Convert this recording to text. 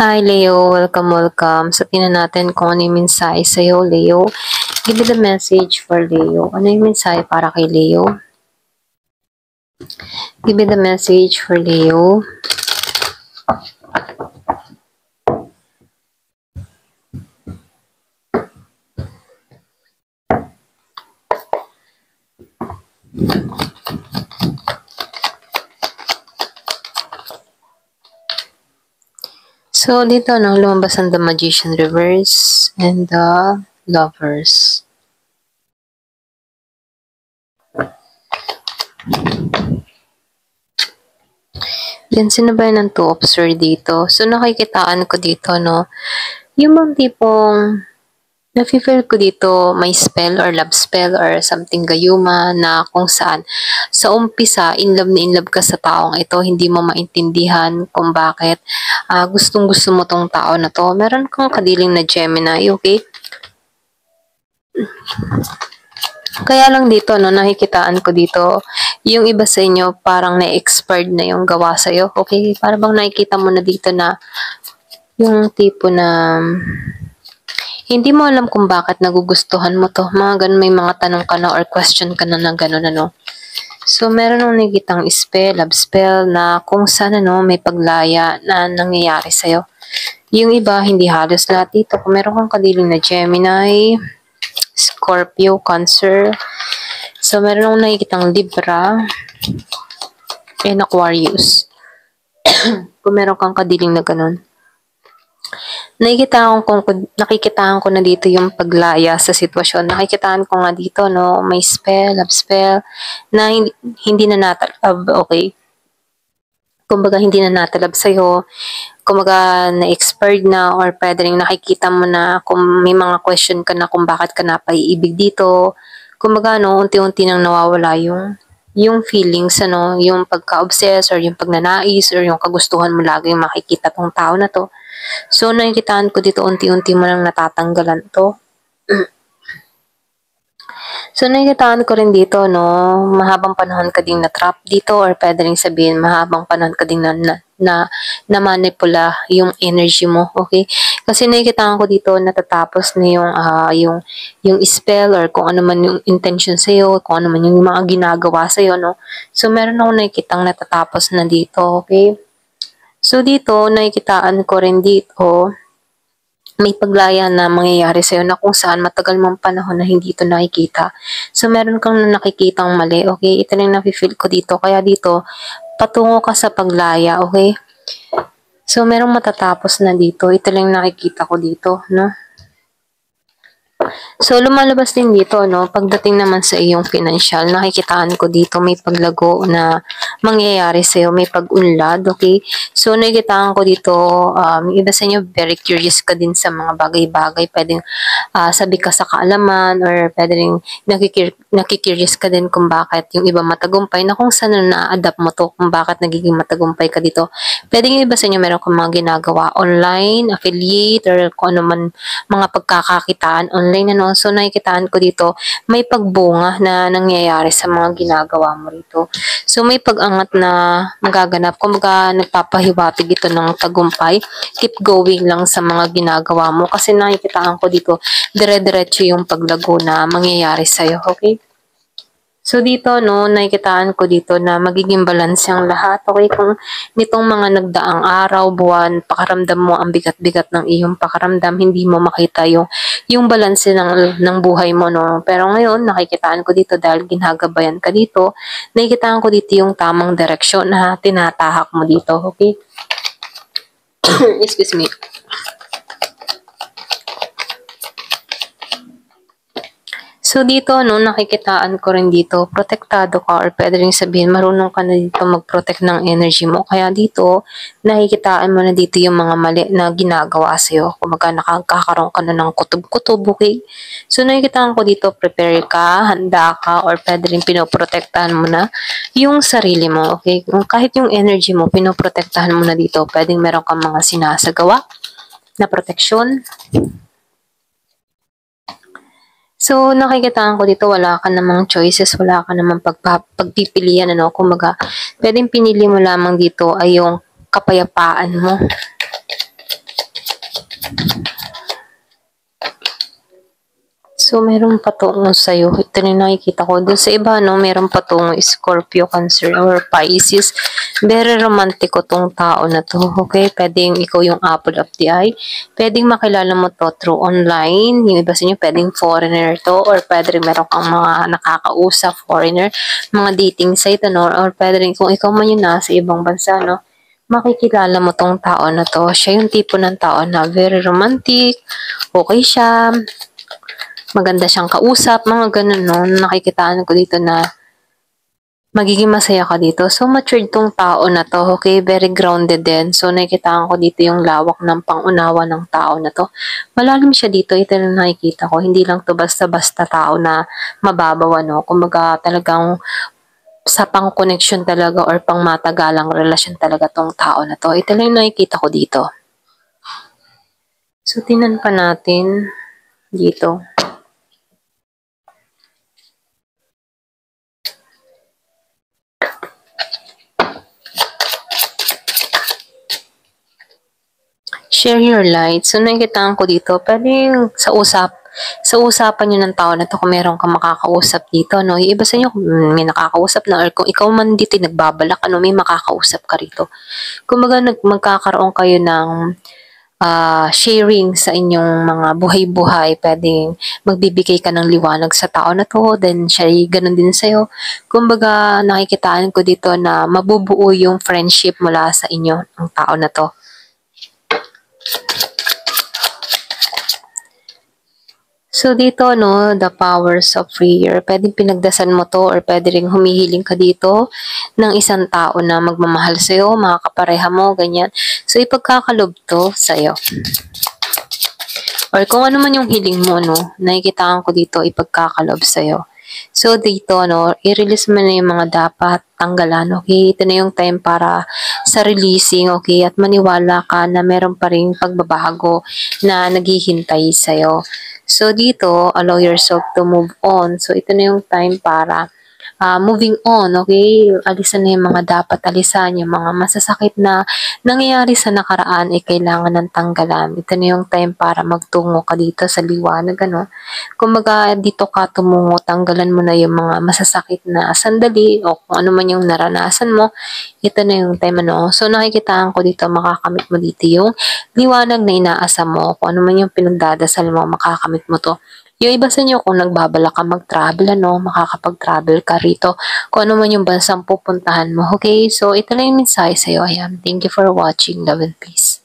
Hi Leo, welcome. So tingnan natin kung ano yung mensahe sa'yo, Leo. Give me the message for Leo. Ano yung mensahe para kay Leo? Give me the message for Leo. So dito lumabas ang the Magician Reverse and the Lovers. Then sinabayan ng two officer dito. So nakikitaan ko dito, yung mga tipong nafe-feel ko dito may spell or love spell or something gayuma na kung saan sa umpisa in love ka sa taong ito, hindi mo maintindihan kung bakit gustong-gusto mo tong tao na to. Meron kang kadiling na Gemini, okay? Kaya lang dito, nakikitaan ko dito, yung iba sa inyo parang na-expired na yung gawa sa'yo, okay? Para bang nakikita mo na dito na yung tipo na hindi mo alam kung bakit nagugustuhan mo to. Mga ganun, may mga tanong ka na or question ka na gano'n, So, meron nung nakikitang spell, love spell na kung saan, may paglaya na nangyayari sa'yo. Yung iba, hindi halos lahat dito. Kung meron kang kadiling na Gemini, Scorpio, Cancer. So, meron nung nakikitang Libra and Aquarius. Kung meron kang kadiling na ganun. Nakikitaan ko na dito yung paglaya sa sitwasyon. Nakikitaan ko nga dito, may spell, love spell, na hindi na natalab, okay? Kumbaga, hindi na natalab sa'yo. Kumbaga, na-expired na or pwede rin nakikita mo na kung may mga question ka na kung bakit ka napaiibig dito. Kumbaga, unti-unti nang nawawala yung feelings, yung pagka-obsess or yung pagnanais or yung kagustuhan mo lagi makikita tong tao na to. So, nakikitaan ko dito, unti-unti mo nang natatanggalan to. So, nakikitaan ko rin dito, mahabang panahon ka ding na-trap dito or pwede rin sabihin, mahabang panahon ka ding na manipula yung energy mo, okay? Kasi nakikitaan ko dito, natatapos na yung spell or kung ano man yung intention sa'yo, kung ano man yung mga ginagawa sa'yo, So, meron akong nakikitang natatapos na dito, okay? So, dito, nakikitaan ko rin dito, may paglaya na mangyayari sa'yo na kung saan matagal mong panahon na hindi ito nakikita. So, meron kang nakikitang mali, okay? Ito lang nafe-feel ko dito. Kaya dito, patungo ka sa paglaya, okay? So, merong matatapos na dito. Ito lang nakikita ko dito, So, lumalabas din dito, pagdating naman sa iyong financial, nakikitaan ko dito may paglago na mangyayari sa'yo, may pag-unlad, okay? So, nakikitaan ko dito, iba sa inyo, very curious ka din sa mga bagay-bagay, pwedeng sabi ka sa kaalaman, or pwedeng nakikurious ka din kung bakit yung iba matagumpay, na kung saan na-adapt mo to, kung bakit nagiging matagumpay ka dito. Pwedeng yung iba sa inyo, meron kang mga ginagawa online, affiliate, or kung ano man, mga pagkakakitaan online, So, nakikitaan ko dito, may pagbunga na nangyayari sa mga ginagawa mo rito. So, may pag-angat na magaganap. Kumbaga, nagpapahiwatig ito ng tagumpay. Keep going lang sa mga ginagawa mo. Kasi nakikitaan ko dito, dire-diretso yung paglago na mangyayari sa'yo. Okay? So, dito, nakikitaan ko dito na magiging balance ang lahat. Okay? Kung nitong mga nagdaang araw, buwan, pakaramdam mo ang bigat-bigat ng iyong pakaramdam, hindi mo makita yung balance ng buhay mo, Pero ngayon, nakikitaan ko dito dahil ginagabayan ka dito, nakikitaan ko dito yung tamang direksyon na tinatahak mo dito. Okay? Excuse me. So, dito, nakikitaan ko rin dito, protektado ka or pwede rin sabihin, marunong ka na dito mag-protect ng energy mo. Kaya dito, nakikitaan mo na dito yung mga mali na ginagawa sa'yo. Kumaga, nakakaroon ka na ng kutob-kutob, okay? So, nakikitaan ko dito, prepare ka, handa ka, or pwede rin pinoprotektahan mo na yung sarili mo, okay? Kahit yung energy mo, pinoprotektahan mo na dito. Pwedeng meron kang mga sinasagawa na proteksyon. So, nakikitaan ko dito, wala ka namang choices, wala ka namang pagpipilian, Kumbaga, pwedeng pinili mo lamang dito ay yung kapayapaan mo. So, meron patungo sa'yo. Ito na yung nakikita ko. Doon sa iba, no, meron patungo Scorpio, Cancer, or Pisces. Very romantiko tong tao na to. Okay? Pwedeng ikaw yung apple of the eye. Pwedeng makilala mo to through online. Yung iba sa inyo, pwedeng foreigner to. Or pwede rin meron kang mga nakakausap, foreigner. Mga dating site, no? Or pwede rin kung ikaw man yun nasa ibang bansa, no? Makikilala mo tong tao na to. Siya yung tipo ng tao na very romantic. Okay siya, maganda siyang kausap, mga ganun, no? Nakikitaan ko dito na magiging masaya ka dito. So, matured tong tao na to, okay? Very grounded din. So, nakikitaan ko dito yung lawak ng pangunawa ng tao na to. Malalim siya dito, ito na nakikita ko. Hindi lang to basta-basta tao na mababaw, no? Kumbaga, talagang sa pang-connection talaga or pang-matagalang relasyon talaga tong tao na to. Ito lang yung nakikita ko dito. So, tinan pa natin dito. Share your light. So, nakikitaan ko dito, pwedeng sa usapan nyo ng tao na to kung meron kang makakausap dito, no? Yung iba sa inyo, may nakakausap na, or kung ikaw man dito nagbabalak, ano, may makakausap ka rito. Kumbaga, magkakaroon kayo ng sharing sa inyong mga buhay-buhay. Pwedeng magbibigay ka ng liwanag sa tao na to, then siya ganun din sa'yo. Kumbaga, nakikitaan ko dito na mabubuo yung friendship mula sa inyo, ng tao na to. So, dito, no, the powers of prayer. Pwedeng pinagdasan mo to or pwede rin humihiling ka dito ng isang tao na magmamahal sa'yo, mga kapareha mo, ganyan. So, ipagkakalob to sa'yo. Or kung ano man yung hiling mo, no, nakikitaan ko dito, ipagkakalob sa'yo. So, dito, no, i-release mo na yung mga dapat tanggalan, okay? Ito na yung time para sa releasing, okay? At maniwala ka na meron pa rin pagbabago na naghihintay sa'yo. So, dito, allow yourself to move on. So, ito na yung time para moving on, okay? Alisan na yung mga dapat alisan, yung mga masasakit na nangyayari sa nakaraan ay kailangan ng tanggalan. Ito na yung time para magtungo ka dito sa liwanag, ano? Kumbaga, dito ka tumungo, tanggalan mo na yung mga masasakit na sandali o kung ano man yung naranasan mo, ito na yung time, ano? So, nakikitaan ko dito, makakamit mo dito yung liwanag na inaasam mo, kung ano man yung pinagdadasal mo, makakamit mo to. Yung iba sa inyo, kung nagbabala ka mag-travel, ano, makakapag-travel ka rito. Kung ano man yung bansang pupuntahan mo. Okay? So, ito lang yung mensahe sa'yo. Ayan. Thank you for watching. Love and peace.